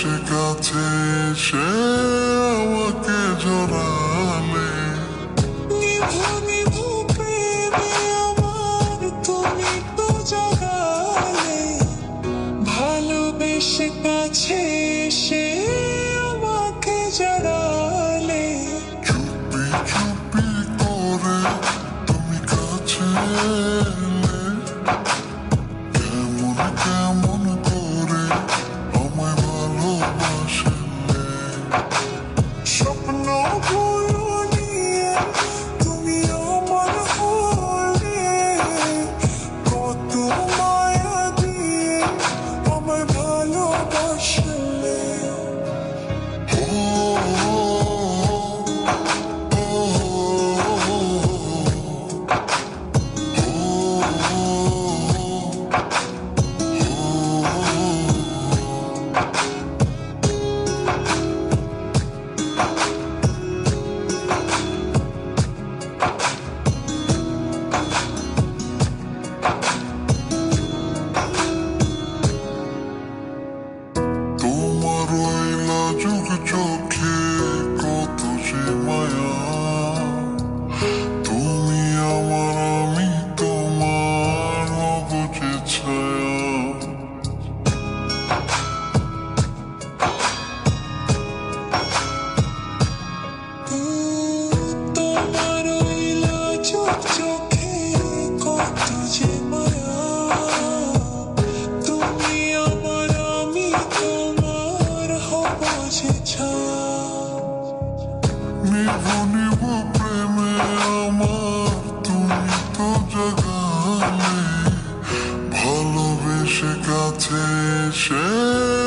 ভালোবেসে কাছে সে আমাকে জড়ালে নিভু নিভু প্রেমে আমার তুমি তো জাগালে ভালোবেসে কাছে সে আমাকে জড়ালে চুপি চুপি করে তুমি কাছে এলে কেমন কেমন করে আমায় ভালোবাসলে স্বপ্নগুলো নিয়ে তুমি আমার হলে কত মায়া দিয়ে আমায় ভালোবাসলে ও তোমার ওই লাজুক চোখে কত যে মায়া তুমি আমার আমি তোমার অবুঝে ছায়া তোমার ওই লাজুক চোখে কত যে মায়া তুমি আমার আমি তোমার হব যে ছায়া নিভু নিভু প্রেমে আমার তুমি তো জাগালে ভালোবেসে কাছে সে